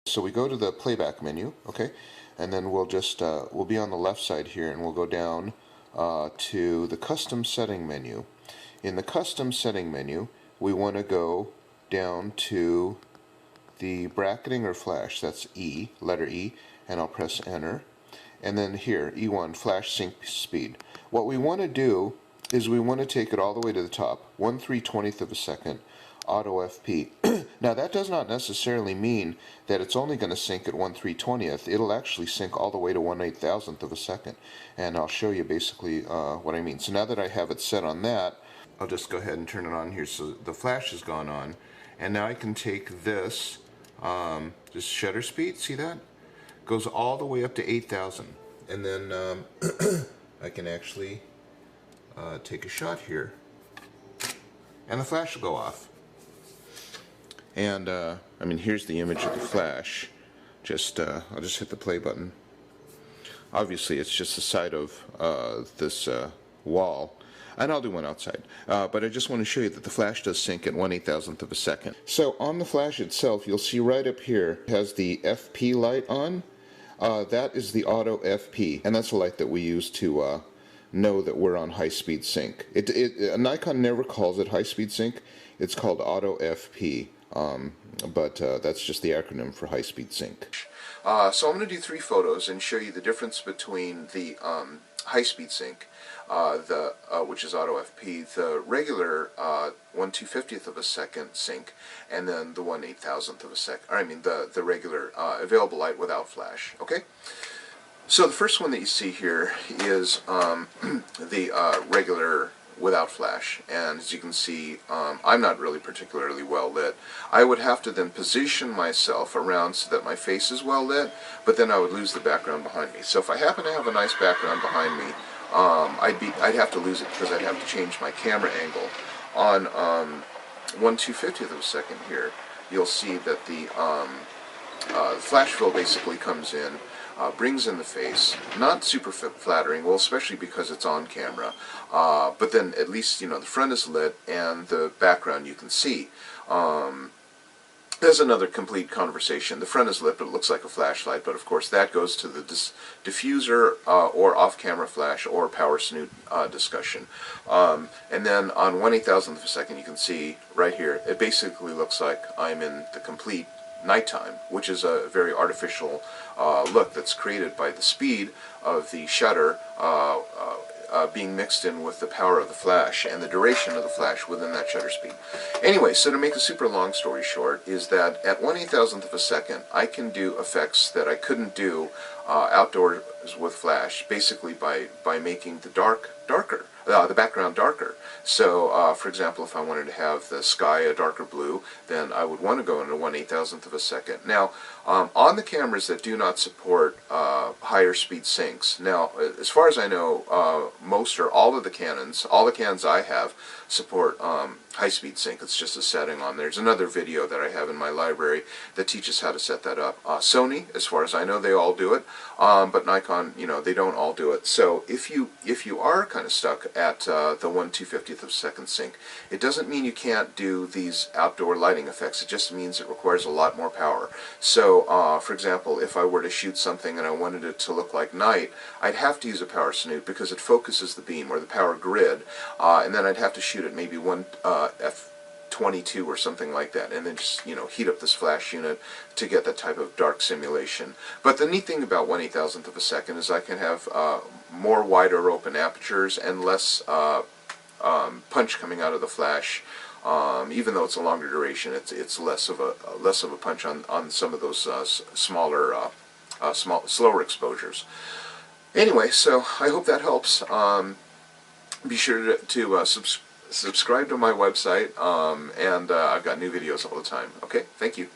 So we go to the playback menu, okay, and then we'll just we'll be on the left side here, and we'll go down to the custom setting menu. In the custom setting menu, we want to go down to the bracketing or flash. That's E, letter E, and I'll press enter. And then here, E1, flash sync speed. What we want to do is we want to take it all the way to the top, 1/320th of a second, auto FP. Now that does not necessarily mean that it's only going to sync at 1/320th. It'll actually sync all the way to 1/8000th of a second. And I'll show you basically what I mean. So now that I have it set on that, I'll just go ahead and turn it on here so the flash has gone on. And now I can take this, just shutter speed, see that? Goes all the way up to 8,000. And then I can actually take a shot here. And the flash will go off. And I mean, here's the image of the flash. Just I'll just hit the play button. Obviously, it's just the side of this wall, and I'll do one outside. But I just want to show you that the flash does sync at 1/8000th of a second. So on the flash itself, you'll see right up here it has the FP light on. That is the auto FP, and that's the light that we use to know that we're on high-speed sync. Nikon never calls it high-speed sync. It's called auto FP. But that's just the acronym for high-speed sync. So I'm going to do 3 photos and show you the difference between the high-speed sync, which is auto FP, the regular 1/250th of a second sync, and then the 1/8000th of a second. I mean the regular available light without flash. Okay. So the first one that you see here is the regular without flash, and as you can see, I'm not really particularly well lit. I would have to then position myself around so that my face is well lit, but then I would lose the background behind me. So if I happen to have a nice background behind me, I'd have to lose it because I'd have to change my camera angle. On 1/250th of a second here, you'll see that the flash fill basically comes in, brings in the face, not super flattering, well, especially because it's on camera, but then at least, you know, the front is lit and the background you can see. There's another complete conversation. The front is lit, but it looks like a flashlight, but of course that goes to the diffuser or off-camera flash or power snoot discussion. And then on 1/8000th of a second, you can see right here, it basically looks like I'm in the complete nighttime, which is a very artificial look that's created by the speed of the shutter being mixed in with the power of the flash and the duration of the flash within that shutter speed. Anyway, so to make a super long story short, is that at 1/8000th of a second, I can do effects that I couldn't do outdoors with flash, basically by making the darker. The background darker. So, for example, if I wanted to have the sky a darker blue, then I would want to go into 1/8000th of a second. Now, on the cameras that do not support higher speed syncs, now, as far as I know, most or all of the Canons, all the Canons I have, support high speed sync. It's just a setting on there. There's another video that I have in my library that teaches how to set that up. Sony, as far as I know, they all do it, but Nikon, you know, they don't all do it. So if you are kind of stuck at the 1/250th of a second sync, it doesn't mean you can't do these outdoor lighting effects. It just means it requires a lot more power. So, for example, if I were to shoot something and I wanted it to look like night, I'd have to use a power snoot because it focuses the beam or the power grid, and then I'd have to shoot at maybe f/22 or something like that, and then just, you know, heat up this flash unit to get that type of dark simulation. But the neat thing about 1/8000th of a second is I can have more wider open apertures and less punch coming out of the flash. Even though it's a longer duration, it's less of a punch on some of those slower exposures. Anyway, so I hope that helps. Be sure to subscribe to my website, and I've got new videos all the time. Okay, thank you.